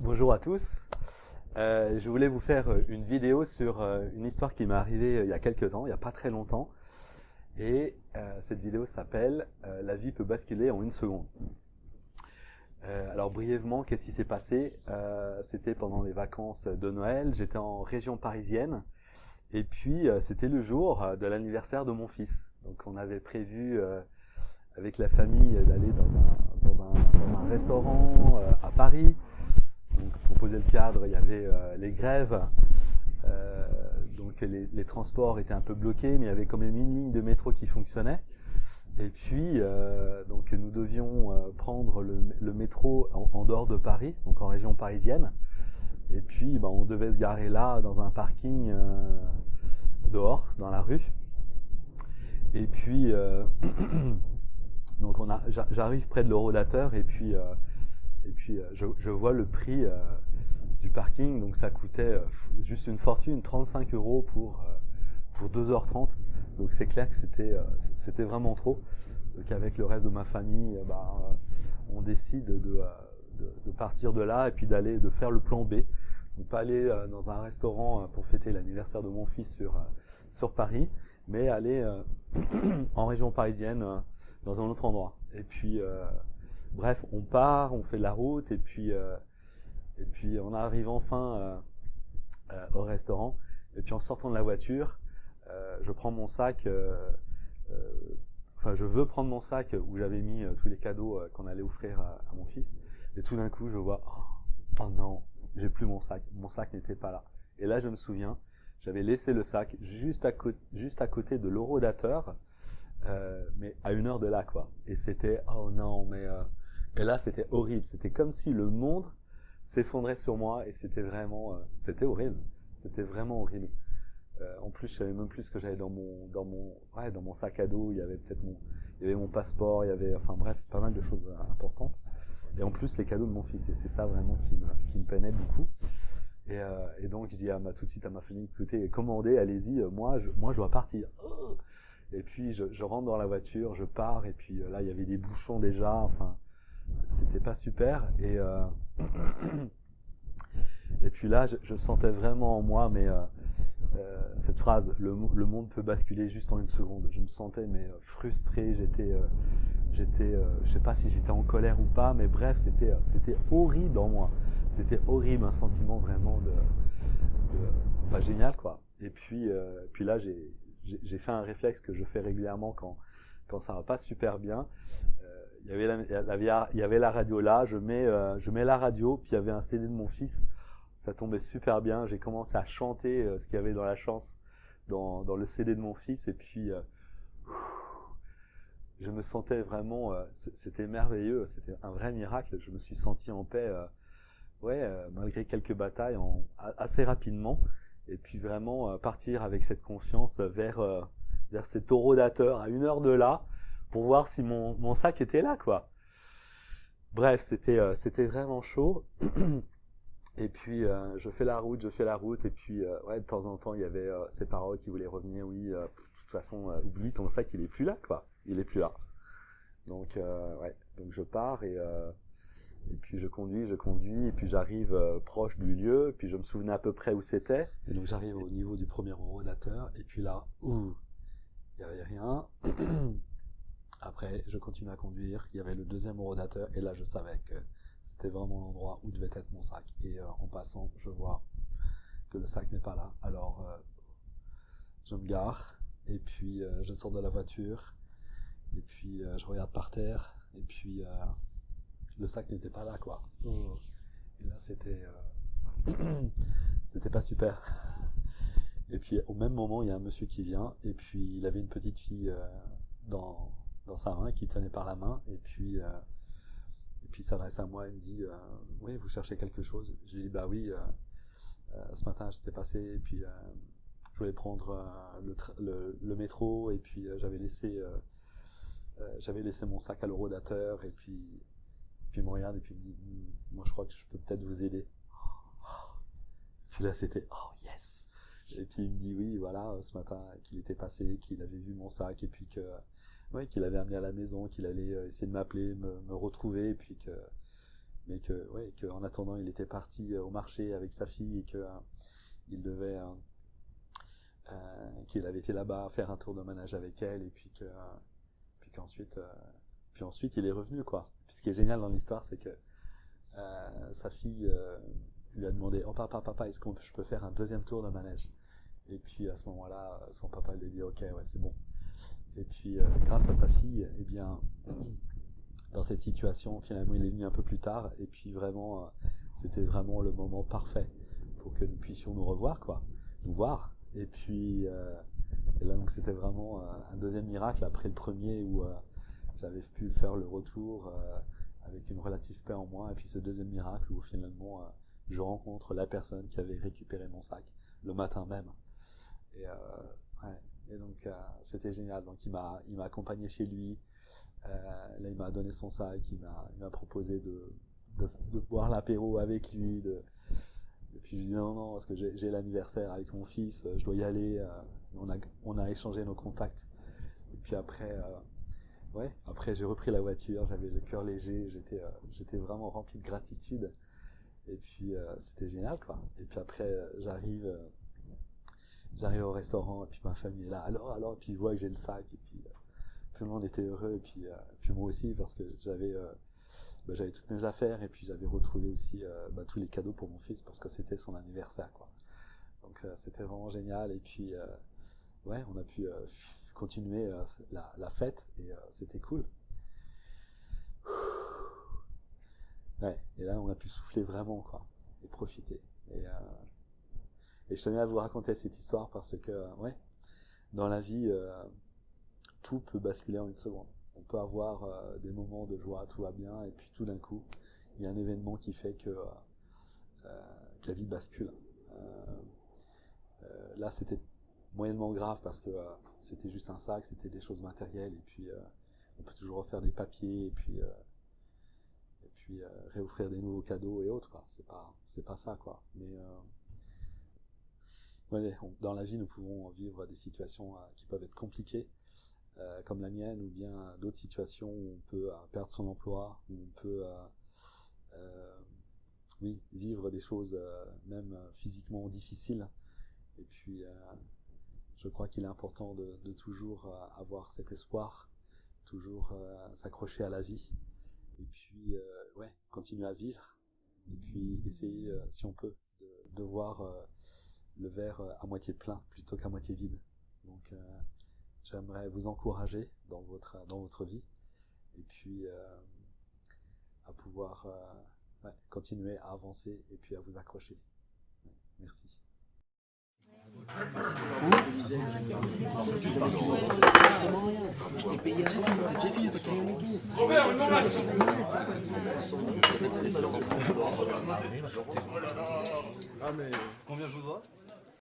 Bonjour à tous. Je voulais vous faire une vidéo sur une histoire qui m'est arrivée il y a quelques temps, il n'y a pas très longtemps. Et cette vidéo s'appelle « La vie peut basculer en une seconde ». Alors brièvement, qu'est-ce qui s'est passé? C'était pendant les vacances de Noël, j'étais en région parisienne. Et puis c'était le jour de l'anniversaire de mon fils. Donc on avait prévu avec la famille d'aller dans un restaurant à Paris. Donc, pour poser le cadre, il y avait les grèves, donc les transports étaient un peu bloqués, mais il y avait quand même une ligne de métro qui fonctionnait. Et puis, donc nous devions prendre le métro en dehors de Paris, donc en région parisienne. Et puis, on devait se garer là, dans un parking dehors, dans la rue. Et puis, donc j'arrive près de l'Eurodateur et puis je vois le prix du parking, donc ça coûtait juste une fortune, 35 € pour 2h30. Donc c'est clair que c'était vraiment trop. Donc avec le reste de ma famille, on décide de partir de là et puis de faire le plan B. Donc pas aller dans un restaurant pour fêter l'anniversaire de mon fils sur Paris, mais aller en région parisienne dans un autre endroit. Et puis bref, on part, on fait de la route et puis on arrive enfin au restaurant. Et puis en sortant de la voiture, je prends mon sac. Je veux prendre mon sac où j'avais mis tous les cadeaux qu'on allait offrir à mon fils. Et tout d'un coup, je vois, oh non, j'ai plus mon sac. Mon sac n'était pas là. Et là, je me souviens, j'avais laissé le sac juste à côté de l'Eurodateur, mais à 1 heure de là, quoi. Et c'était, oh non, mais... Et là, c'était horrible. C'était comme si le monde s'effondrait sur moi et c'était vraiment... c'était horrible. C'était vraiment horrible. En plus, je savais même plus ce que j'avais dans mon sac à dos. Il y avait mon passeport, il y avait... Enfin bref, pas mal de choses importantes. Et en plus, les cadeaux de mon fils. Et c'est ça vraiment qui me peinait beaucoup. Et donc, je dis tout de suite à ma famille, écoutez, commandez, allez-y, moi je dois partir. Oh, et puis, je rentre dans la voiture, je pars, et puis là, il y avait des bouchons déjà, enfin... C'était pas super et puis là je sentais vraiment en moi cette phrase, le monde peut basculer juste en une seconde. Je me sentais frustré, je sais pas si j'étais en colère ou pas, mais bref, c'était horrible en moi. C'était horrible, un sentiment vraiment de pas génial, quoi. Et puis là j'ai fait un réflexe que je fais régulièrement quand ça va pas super bien. Il y avait la radio là, je mets la radio, puis il y avait un CD de mon fils, ça tombait super bien, j'ai commencé à chanter ce qu'il y avait dans la chance, dans le CD de mon fils, et puis je me sentais vraiment, c'était merveilleux, c'était un vrai miracle, je me suis senti en paix, malgré quelques batailles, assez rapidement, et puis vraiment partir avec cette confiance vers cet Eurodateur à 1 heure de là, pour voir si mon sac était là, quoi. Bref, c'était vraiment chaud. Et puis je fais la route, et puis de temps en temps il y avait ces paroles qui voulaient revenir. Oui, de toute façon, oublie ton sac, il est plus là, quoi. Il est plus là. Donc donc je pars et puis je conduis, et puis j'arrive proche du lieu, et puis je me souvenais à peu près où c'était. Et donc j'arrive au niveau du premier Eurodateur, et puis là, il n'y avait rien. Après, je continue à conduire, il y avait le deuxième Eurodateur, et là je savais que c'était vraiment l'endroit où devait être mon sac. Et en passant, je vois que le sac n'est pas là. Alors, je me gare, et puis je sors de la voiture, et puis je regarde par terre, et puis le sac n'était pas là, quoi. Et là, c'était pas super. Et puis au même moment, il y a un monsieur qui vient, et puis il avait une petite fille dans sa main, qui tenait par la main, et puis il s'adresse à moi, il me dit oui, vous cherchez quelque chose? Je lui dis bah oui, ce matin j'étais passé, et puis je voulais prendre le métro, et puis j'avais laissé mon sac à l'Eurodateur, et puis il me regarde, et puis il me dit moi je crois que je peux peut-être vous aider. Puis là c'était oh yes. Et puis il me dit oui, voilà, ce matin qu'il était passé, qu'il avait vu mon sac, et puis que ouais, qu'il avait amené à la maison, qu'il allait essayer de m'appeler, me retrouver, et puis mais que en attendant, il était parti au marché avec sa fille et que il devait, qu'il avait été là-bas faire un tour de manège avec elle, et puis ensuite il est revenu, quoi. Puis ce qui est génial dans l'histoire, c'est que sa fille lui a demandé: oh papa, est-ce que je peux faire un deuxième tour de manège? Et puis à ce moment-là, son papa lui dit: ok, ouais, c'est bon. Et puis grâce à sa fille, eh bien, dans cette situation, finalement, il est venu un peu plus tard, et puis vraiment, c'était vraiment le moment parfait pour que nous puissions nous revoir, quoi, nous voir. Et puis et là, donc, c'était vraiment un deuxième miracle après le premier où j'avais pu faire le retour avec une relative paix en moi, et puis ce deuxième miracle où finalement je rencontre la personne qui avait récupéré mon sac le matin même. Et, ouais. Et donc c'était génial. Donc il m'a accompagné chez lui. Là, il m'a donné son sac, il m'a proposé de boire l'apéro avec lui. Et puis je lui ai dit non, parce que j'ai l'anniversaire avec mon fils, je dois y aller. On a échangé nos contacts. Et puis après, après j'ai repris la voiture, j'avais le cœur léger, j'étais vraiment rempli de gratitude. Et puis c'était génial, quoi. Et puis après j'arrive au restaurant, et puis ma famille est là. Alors, et puis ils voient que j'ai le sac, et puis tout le monde était heureux, et puis moi aussi, parce que j'avais toutes mes affaires, et puis j'avais retrouvé aussi tous les cadeaux pour mon fils, parce que c'était son anniversaire, quoi. Donc c'était vraiment génial, et puis on a pu continuer la fête, et c'était cool. Ouais, et là on a pu souffler vraiment, quoi, et profiter. Et je tenais à vous raconter cette histoire parce que, dans la vie, tout peut basculer en une seconde. On peut avoir des moments de joie, tout va bien, et puis tout d'un coup, il y a un événement qui fait que la vie bascule. Là, c'était moyennement grave parce que c'était juste un sac, c'était des choses matérielles, et puis on peut toujours refaire des papiers, et puis réoffrir des nouveaux cadeaux et autres, quoi. C'est pas ça, quoi. Mais dans la vie, nous pouvons vivre des situations qui peuvent être compliquées, comme la mienne, ou bien d'autres situations où on peut perdre son emploi, où on peut vivre des choses même physiquement difficiles. Et puis, je crois qu'il est important de toujours avoir cet espoir, toujours s'accrocher à la vie, et puis continuer à vivre, et puis essayer, si on peut, de voir le verre à moitié plein plutôt qu'à moitié vide. Donc j'aimerais vous encourager dans votre vie, et puis à pouvoir continuer à avancer, et puis à vous accrocher. Merci. Robert, une masse. Ah mais combien je vous dois?